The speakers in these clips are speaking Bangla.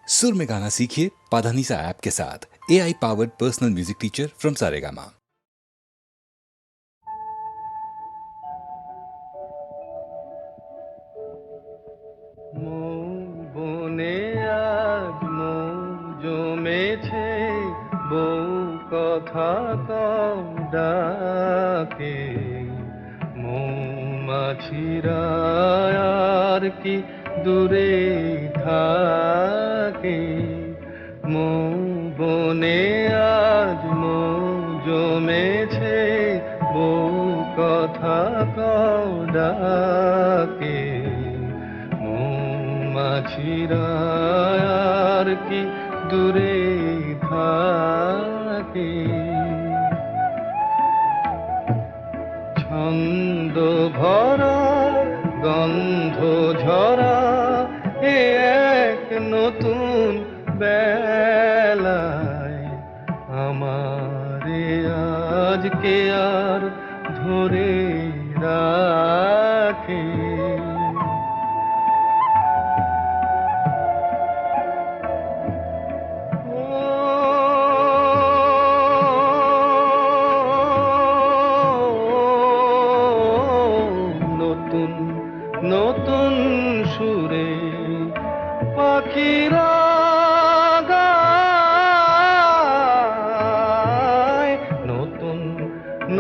सुर में गाना सीखिए पाधानीसा ऐप के साथ। AI powered personal music teacher from Saregama. বনে আজ মৌ জমেছে, বউ কথা কও ডাকে। মৌমাছিরা আর কি দূরে থাকে। মৌ বনে আজ মৌ জমেছে, বউ কথা কও ডাকে। মাছিরা আর কি দূরে থাকে। ছন্দ ভরা গন্ধ ঝরা এ এক নতুন বেলায়, আমারে আজকে আর ধরে রাখে। নতুন সুরে পাখিরা গায়, নতুন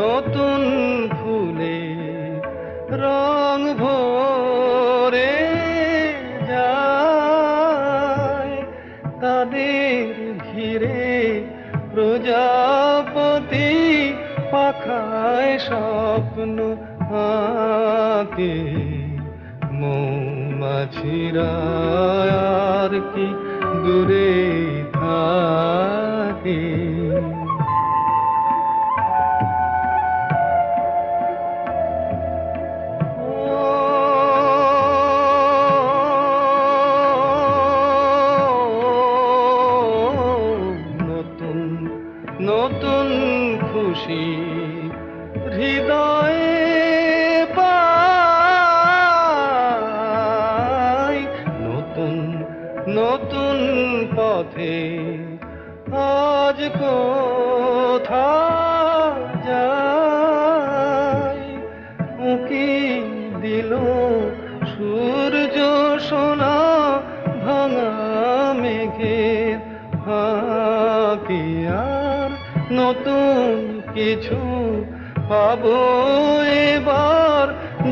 নতুন ফুলে রং ভরে যায়। তাদের ঘিরে প্রজাপতি পাখায় স্বপ্ন আঁকে। মৌমাছিরা আর কি দূরে থাকে। নতুন নতুন খুশি হৃদয়ে নতুন পথে আজ কোথা যাই। উঁকি দিল সূর্য সোনা ভাঙা মেঘের ফাঁকে। আর নতুন কিছু পাবো এবার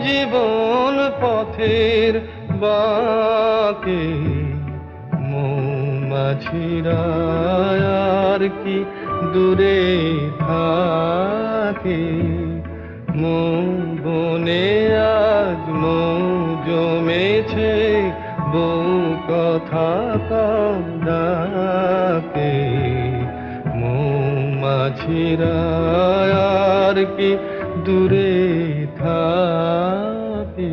জীবন পথের বাঁকে। মৌমাছিরা আর কি দূরে থাকে। মৌ বনে আজ মৌ জমেছে, বউ কথা কও ডাকে। মৌমাছিরা আর কি দূরে থাকে।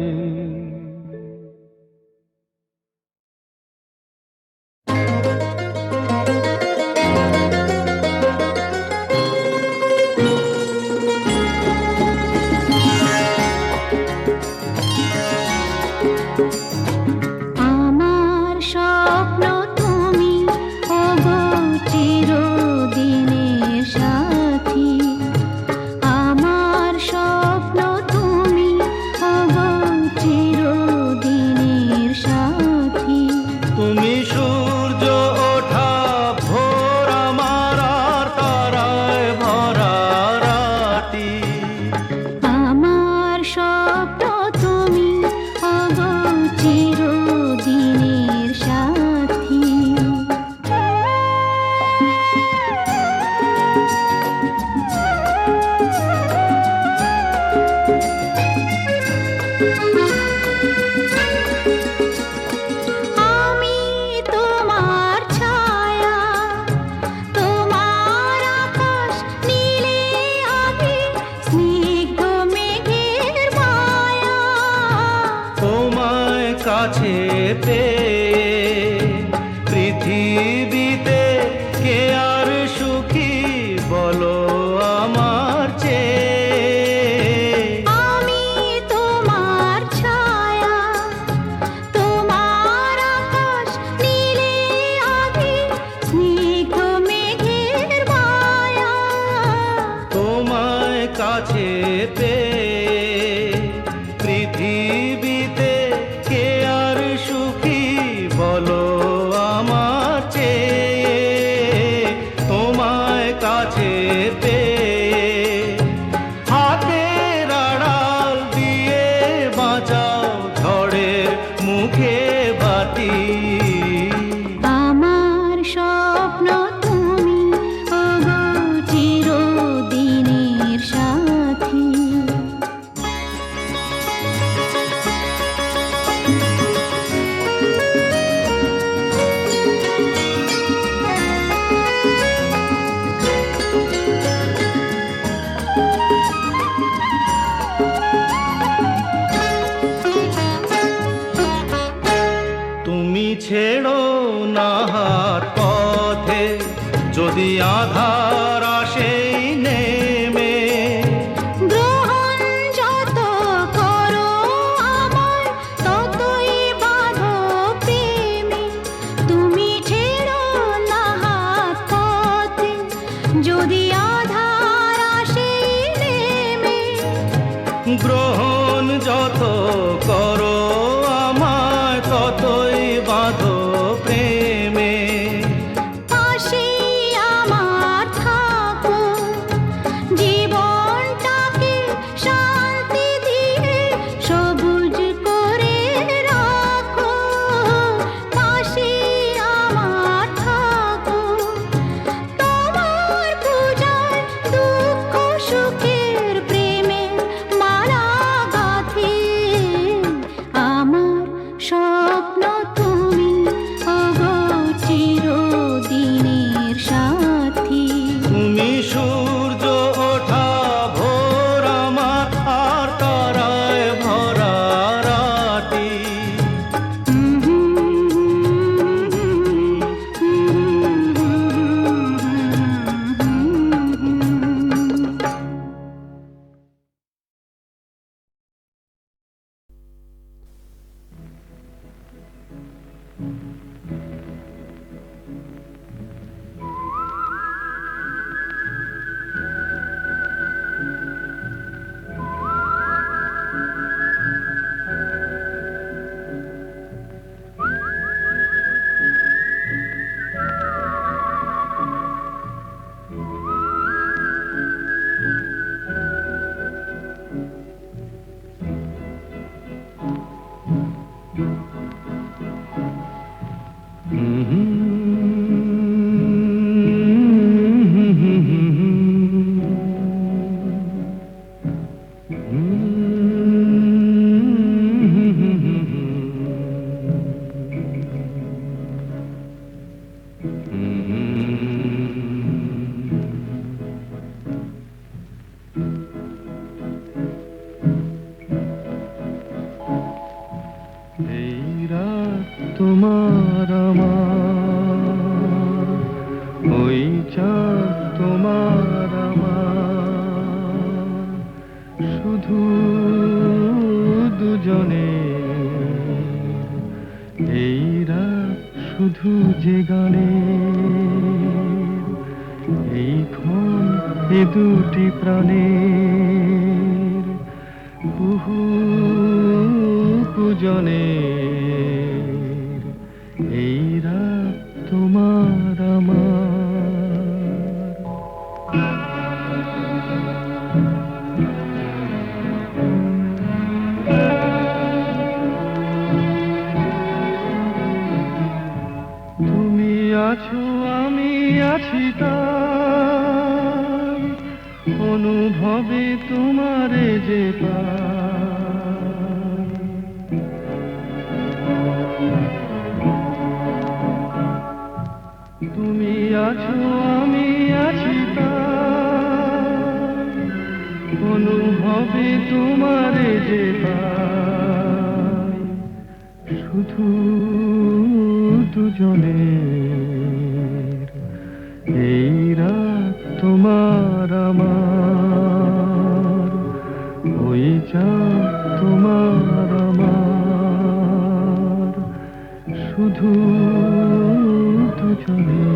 কাছে পেয়ে পৃথিবীতে কে আর সুখী বলো আমার চেয়ে। আমি তোমার ছায়া, তোমার আকাশ নীলে পেয়ে। পৃথিবীতে কে আর সুখী বলো আমার চেয়ে, তোমায় কাছে পেয়ে। হাতের আড়াল দিয়ে বাঁচাও ঝড়ের মুখে বাতি। আমার স্বপ্ন তুমি ওগো চিরদিনের সাথী। তুমি ছেড়ো না হাত পথে, যদি আধার আসেই নেমে। গ্রহণ যত করো আমার ততই বাঁধো প্রেমে। তুমি ছেড়ো না হাত পথে, যদি আধার আসে নেমে। গ্রহণ যত করো আমায় ততই বাঁধো প্রেমে। পাশে আমার থাকো, জীবনটাকে শান্তি দিয়ে সবুজ করে রাখো। পাশে আমার থাকো, তোমার পূজায় দুঃখ সুখের প্রেমে মালা গাঁথি। আমার স্বপ্ন তুমি ওগো চিরদিনের সাথী। তুমি সূর্য ওঠা ভোর আমার, আর তারায় ভরা রাতি। এই রাত তোমার আমার, ওই চাঁদ তোমার আমার, শুধু দুজনে। এই রাত শুধু যে গানে, এই ক্ষণ এ দুটি প্রাণের বহু পূজনের। এই রাত তোমার আমার। তুমি আছো আমি আছি তাই, অনুভবে তোমারে যে পাই। তুমি আছো আমি আছি তাই, অনুভবে তোমারে যে পাই। শুধু দুজনের। এই রাত তোমার আমার, ওই চাঁদ তোমার আমার, শুধু দুজনের।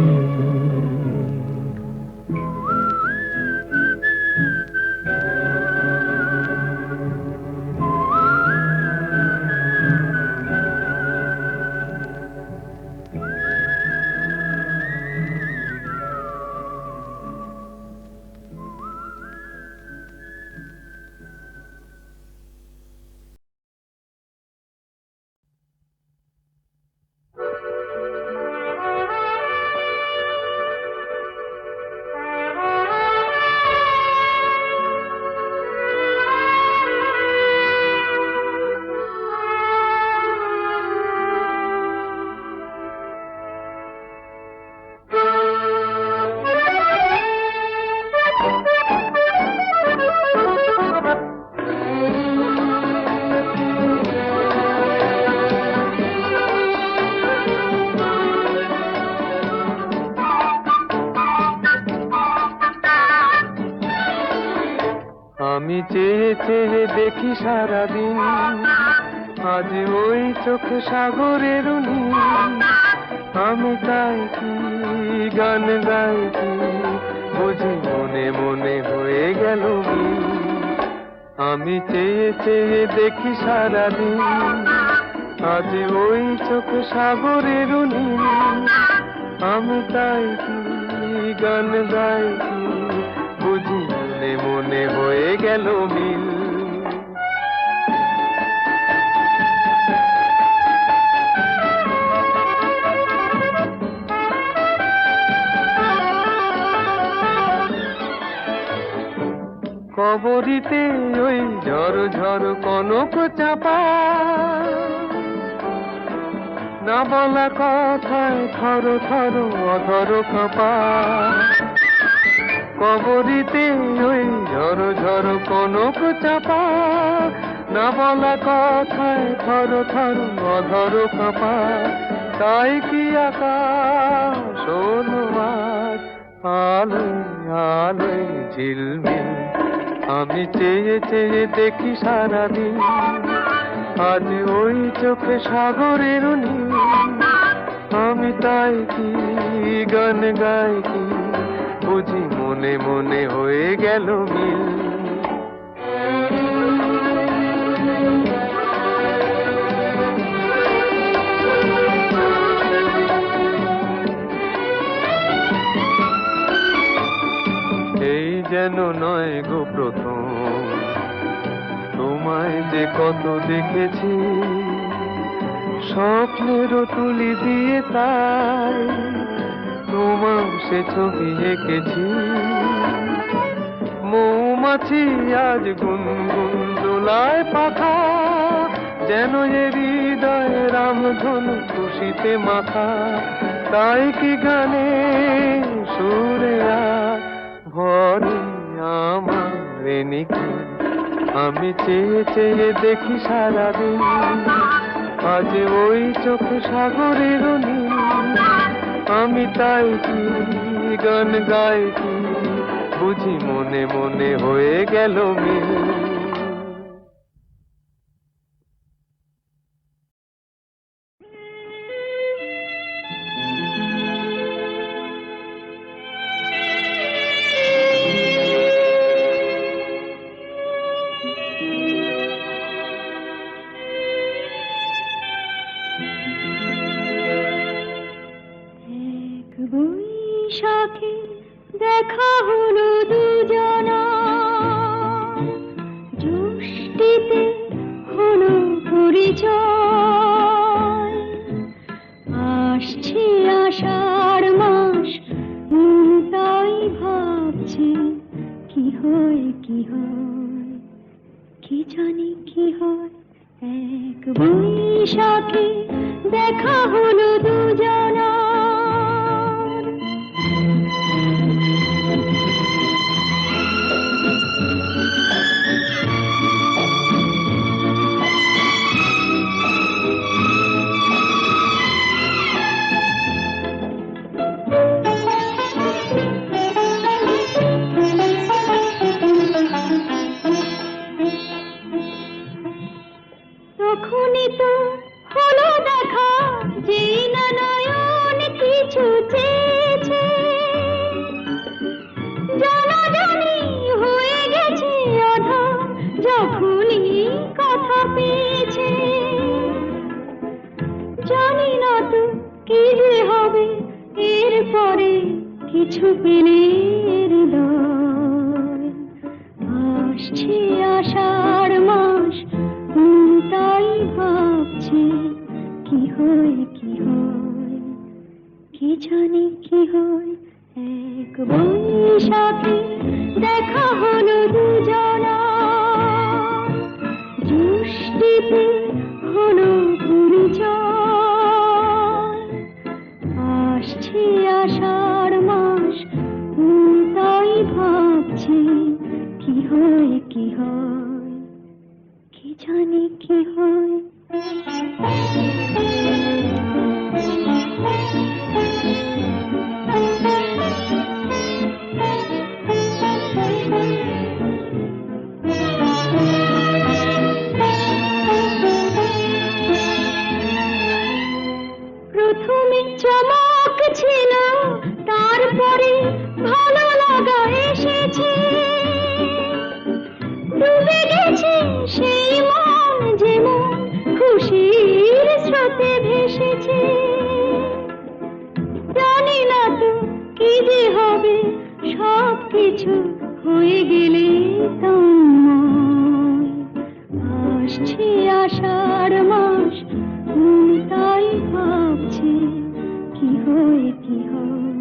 আমি চেয়ে চেয়ে দেখি সারাদিন, আজ ওই চোখে সাগরের নীল। আমি তাই কি গান গাই কি, বুঝি মনে মনে হয়ে গেল মিল। আমি চেয়ে চেয়ে দেখি সারাদিন, আজ ওই চোখে সাগরের নীল। আমি তাই কি গান গাই কি, বুঝি মনে মনে হয়ে গেল মিল। কবরিতে ওই ঝড় ঝড় কনক চাপা, না বলা কথায় থর থর অধর কাঁপা। কবরিতে ওই ঝড় ঝড় কনক চাপা, না বলা কথায় থর থর অধর কাঁপা। তাই কি আকাশ হলো আজ আলোয় আলোয় ঝিলমিল। আমি চেয়ে চেয়ে দেখি সারাদিন, আজ ওই চোখে সাগরের নীল। আমি তাই কি গান গাই কি, বুঝি মনে মনে হয়ে গেল মিল। এই যেন নয় গো প্রথম, তোমায় যে কত দেখেছি, স্বপ্নেরও তুলি দিয়ে তাই তোমার সে ছবি এঁকেছি। মৌমাছি আজ গুনগুন দোলায় পাখা, যেন এ হৃদয় রামধনু খুশিতে মাথা। তাই কি গানে সুরে ভরে আমার নিকি। আমি চেয়ে চেয়ে দেখি সারাদিন, আজ ওই চোখে সাগরের নীল। আমি তাই কি গান গাই কি, বুঝি মনে মনে হয়ে গেল মিল। বৈশাখে দেখা হলো দুজনা, জ্যৈষ্ঠীতে হলো পরিচয়। আসছে আষাঢ় মাস, তাই ভাবছি কি হয় কি হয়, কি জানি কি হয়। এক বৈশাখে দেখা হলো দুজনা। তখনই তো হলো দেখা, যে না নয়ন কিছু চেয়েছে। জানাজানি হয়ে গেছে আধা, যখনই কথা পেয়েছে। জানি না তো কি যে হবে এরপরে, কিছু পেলে হৃদয়। আসছে আষাঢ় মাস, তাই ভাবছি কি হয় কি হয়, কি জানি কি হয়। এক বৈশাখে দেখা হলো দুজনা, জ্যৈষ্ঠীতে হলো পরিচয়। আসছে আষাঢ় মাস, তাই ভাবছি কি হয় কি হয়, কি জানি কি হয়। কি যে হবে সব কিছু হয়ে গেলে তন্ময়। আসছে আষাঢ় মাস, মন তাই ভাবছে কি হয় কি হয়,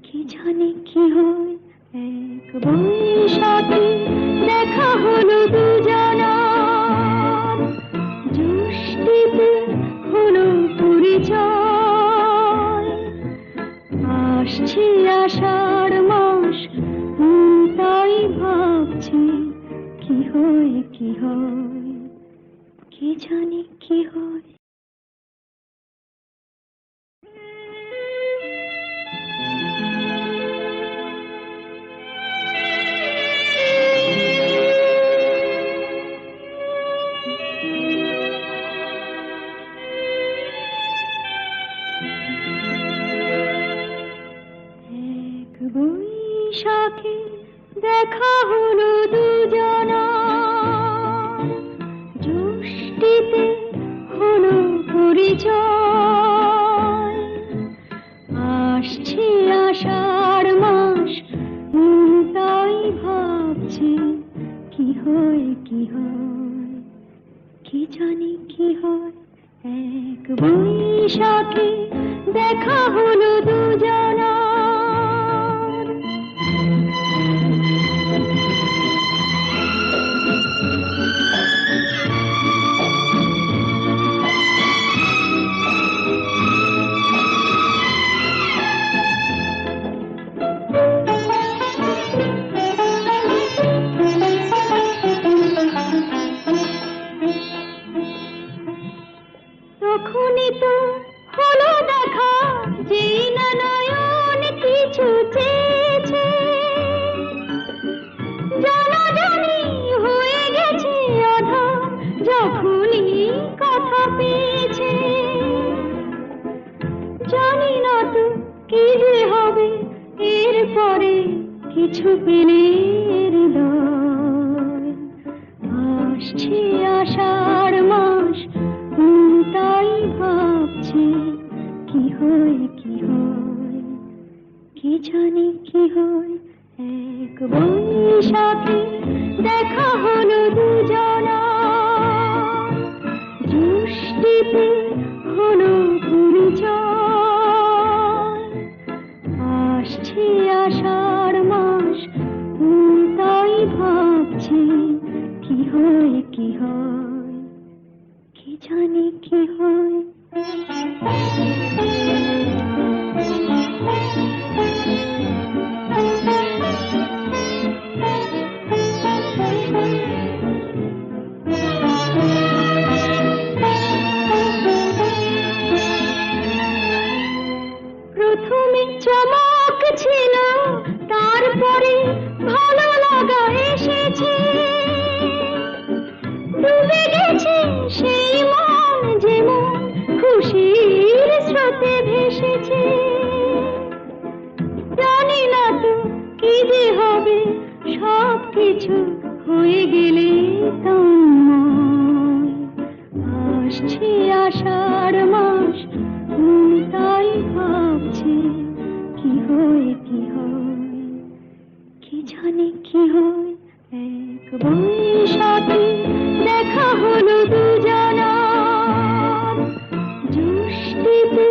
কি জানে কি হয়। এক বৈশাখে দেখা হলো দুজনার, জ্যৈষ্ঠীতে হলো পরিচয়। আসছে আষাঢ় মাস, মন তাই ভাবছে কি হয় কি হয়, কি জানি কি হয়। এক বৈশাখে দেখা হলো দুজনার, জ্যৈষ্ঠীতে হলো পরিচয়। আসছে আষাঢ় মাস, মন তাই ভাবছে কি হয় কি হয়, কি জানি কি হয়। এক বৈশাখে দেখা হলো দুজনার। তখনই তো হলো দেখা, যেই না নয়ন কিছু চেয়েছে। জানাজানি হয়ে গেছে আধার, যখনই কথা পেয়েছে। জানি না তো কি যে হবে এরপরে, কিছু পেলে হৃদয়। আসছে আষাঢ় মাস, মন তাই ভাবছে কি হয় কি হয়, কি জানি কি হয়। এক বৈশাখে দেখা হলো দুজনার, জ্যৈষ্ঠীতে হলো পরিচয়। আসছে আষাঢ় মাস, মন তাই ভাবছে কি হয় কি হয়, কি জানি কি হয়। প্রথমে চমক ছিল, তারপরে ভালো লাগা এসেছে। ডুবে গেছে সেই মন, যেমন খুশির স্রোতে ভেসেছে। জানি না তো কি যে হবে সব কিছু হয়ে গেলে তন্ময়। আসছে আষাঢ় মাস, মন তাই ভাবছে কি হয় কি হয়, কি জানি কি হয়। এক বৈশাখে দেখা হলো দুজনার, জ্যৈষ্ঠীতে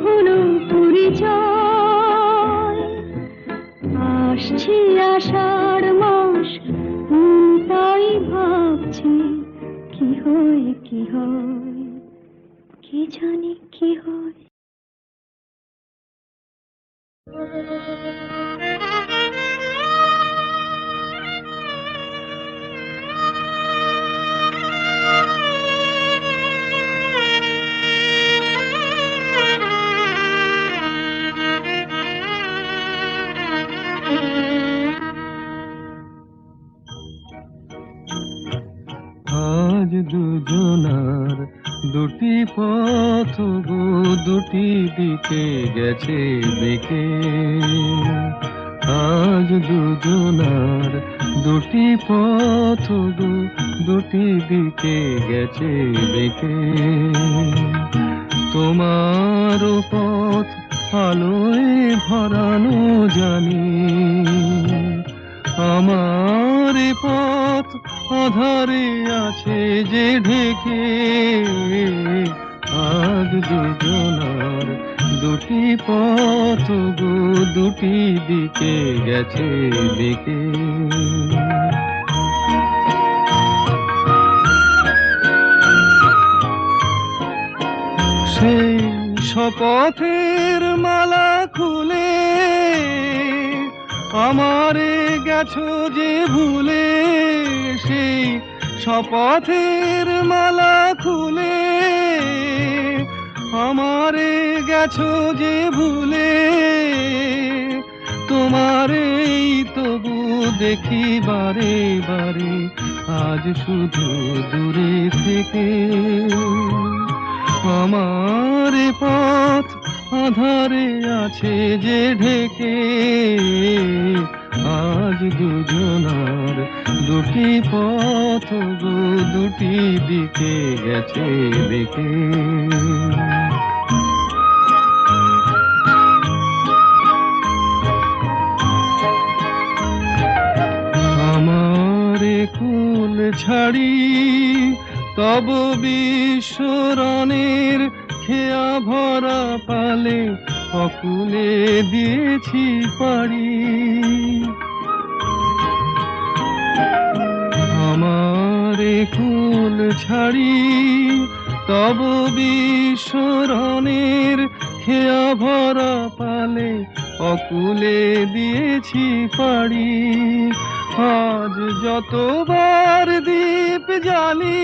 হলো পরিচয়। আসছে আষাঢ় মাস, মন তাই ভাবছে কি হয় কি হয়, কি জানি কি হয়। আজ দুজনার দুটি পথ গো, দুটি দিকে গেছে বেঁকে। আজ দুজনার দুটি পথ গো, দুটি দিকে গেছে বেঁকে। তোমার পথ আলোয় ভরানো জানি। আমার এ পথ আধারে আছে যে ঢেকে, আজ দুজনার দুটি পথ গো দুটি দিকে গেছে বেঁকে। সেই শপথের মালা খুলে আমারে গেছো যে ভুলে, সেই শপথের মালা খুলে আমারে গেছো যে ভুলে। তোমারেই তবু দেখি বারে বারে আজ শুধু দূরে থেকে। আমার এ পথ আধারে আছে যে ঢেকে, আজ দুজনার দুটি পথ গো দুটি দিকে গেছে বেঁকে। আমার কুল ছাড়ি তব বিশ্বরণের খেয়া ভরা পালে অকুলে দিয়েছি পাড়ি। আমার কুল ছাড়ি তব বিশ্বরণের খেয়া ভরা পালে অকুলে দিয়েছি পাড়ি। আজ যতবার দীপ জ্বালি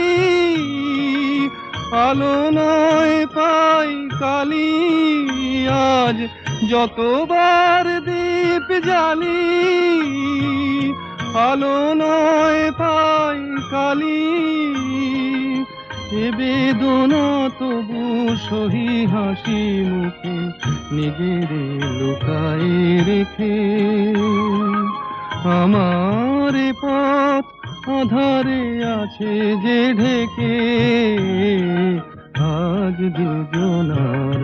আলো নয় পাই কালি। আজ যতবার দীপ জ্বালি আলো নয় পাই কালি। এ বেদনা তবু সহি হাসি মুখে নিজের লুকায়ে রেখে। আমার এ পথ আধারে আছে যে ঢেকে, আজ দুজনার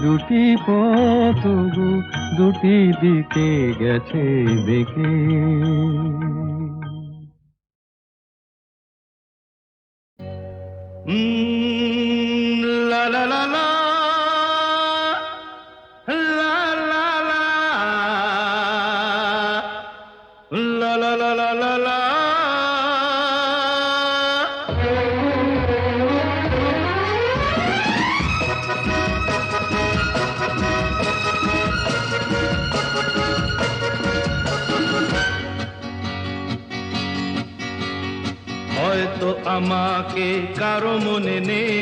দুটি পথ গো দুটি দিকে গেছে বেঁকে। লা লা লা লা লা লা লা লা লা লা লা লা। হয়তো আমাকে কারো মনে নেই,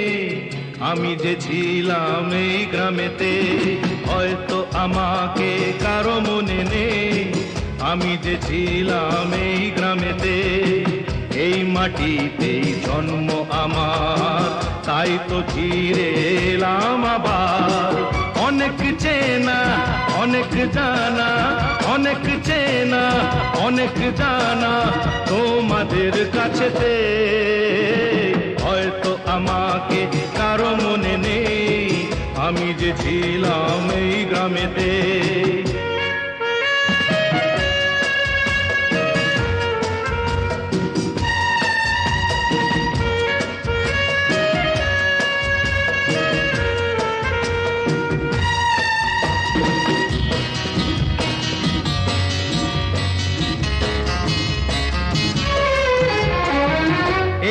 আমি যে ছিলাম এই গ্রামেতে। হয়তো আমাকে কারো মনে নেই, আমি যে ছিলাম এই গ্রামেতে। এই মাটিতেই জন্ম আমার, তাই তো ফিরে এলাম আবার। অনেক চেনা অনেক জানা, অনেক চেনা অনেক জানা তোমাদের কাছেতে। হয়তো আমাকে কারো মনে নেই, আমি যে ছিলাম এই গ্রামেতে।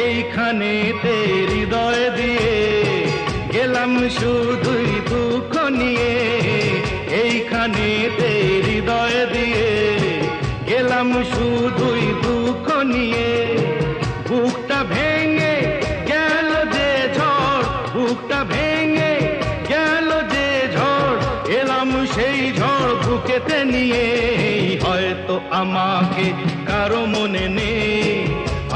এইখানেতে হৃদয় দিয়ে গেলাম শুধুই দুঃখ নিয়ে। এইখানেতে হৃদয় দিয়ে গেলাম শুধুই দুঃখ নিয়ে। বুকটা ভেঙে গেল যে ঝড়, বুকটা ভেঙে গেল যে ঝড়, এলাম সেই ঝড় বুকেতে নিয়ে। হয়তো আমাকে কারো মনে নেই,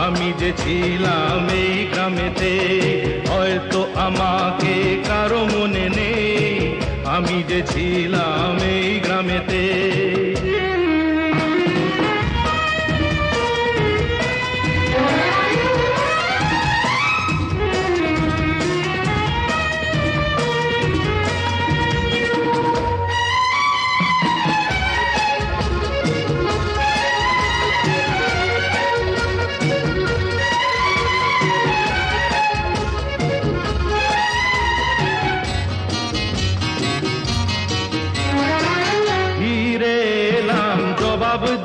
আমি যে ছিলাম এই গ্রামেতে। হয়তো আমাকে কারো মনে নেই, আমি যে ছিলাম এই গ্রামেতে।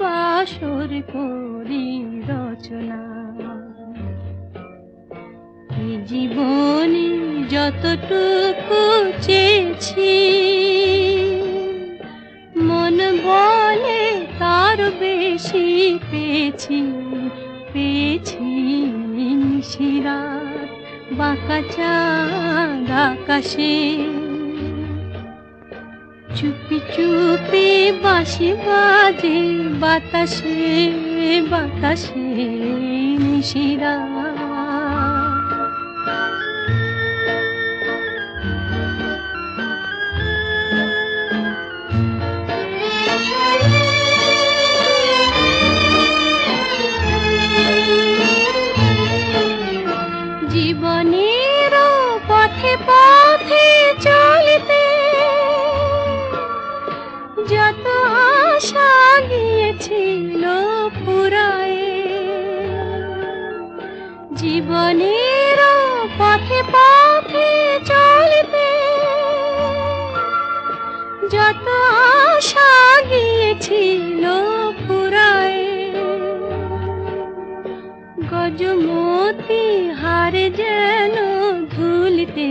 বাসর করি রচনা। এই জীবনে যতটুকু চেয়েছি, মন বলে তার বেশি পেয়েছি, পেয়েছি নিশিরাত বাঁকা চাঁদ আকাশে। চুপি চুপি বাঁশি বাজে বাতাসে, বাতাসে নিশিরাত। জীবনের পথে পথে চলতে যত আশা গিয়েছিল ফুরায়ে, জীবনের পথে পথে চলতে যত আশা গিয়েছিল ফুরায়ে। গজমতি হারে যেন ধুলিতে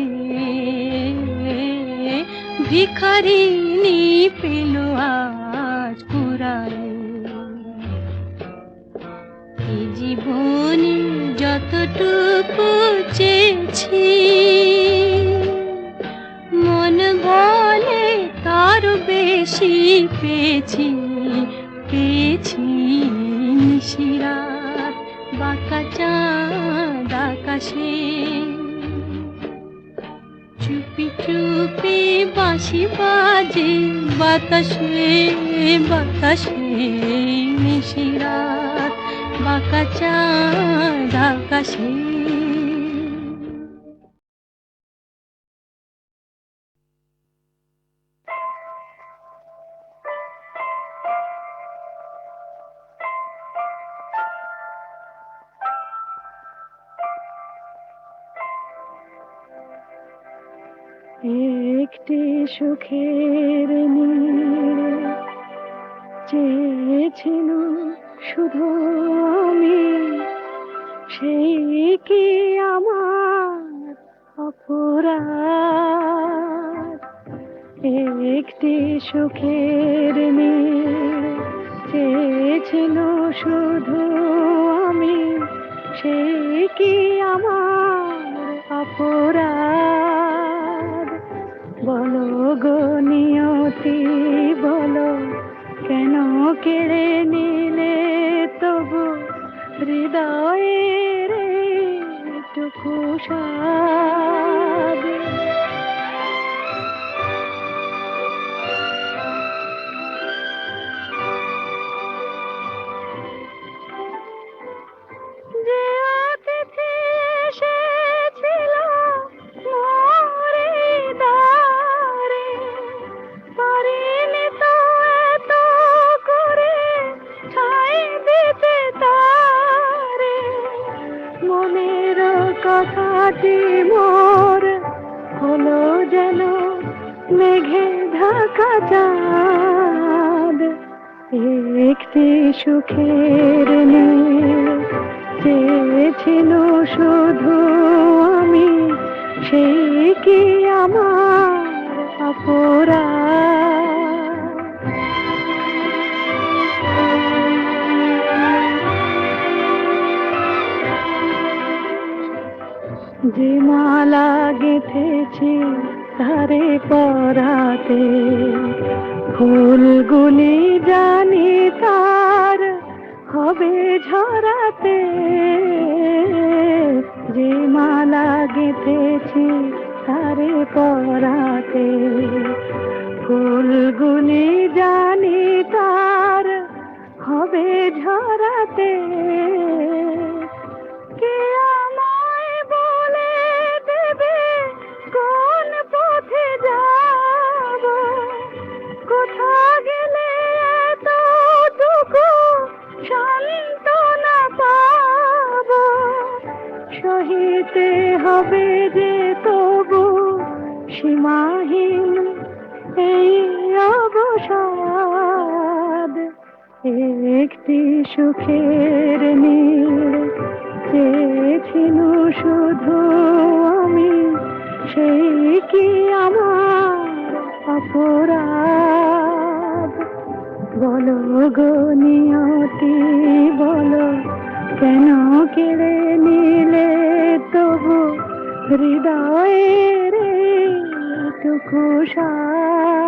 ভিখারিনী পেল আজ কুড়ায়ে। এই জীবনে যতটুকু চেয়েছি, মন বলে তার বেশি পেয়েছি, পেয়েছি নিশিরাত বাঁকা চাঁদ আকাশে। চুপি চুপি বাঁশি বাজে বাতাসে, বাতাসে নিশিরাত বাঁকা চাঁদ আকাশে। একটি সুখের নীড় চেয়েছিল শুধু আমি, সেই কি আমার অপরাধ? একটি সুখের নীড় চেয়েছিল শুধু আমি, সেই কি আমার অপরাধ? বলো গো নিয়তি বলো, কেন কেড়ে নিলে তবু হৃদয়ের টুকু স্বাদ? যে অতিথি এসেছিল মোর দ্বারে, পারিনি তো এত করে ঠাঁই দিতে তারে। মনের কথাটি মোর হলো যেন মেঘে ঢাকা চাঁদ। একটি সুখের নীড় চেয়েছিল শুধু আমি, সেই কি আমার অপরাধ? যে মালা গেঁথেছি তারে পরাতে, ফুলগুলি জানি তার হবে ঝরাতে। যে মালা গেঁথেছি তারে পরাতে, ফুলগুলি জানি তার হবে ঝরাতে। কে আমায় বলে দেবে কোন পথে যাব, কোথা গেলে এতটুকু সান্ত্বনা পাব? সহিতে হবে যে তবু সীমাহীন এই অবসাদ। একটি সুখের নীড় চেয়েছিল শুধু আমি, সেই কি আমার অপরাধ? বলো গো নিয়তি বলো, কেন কেড়ে নিলে তবু হৃদয়ের টুকু সাথ?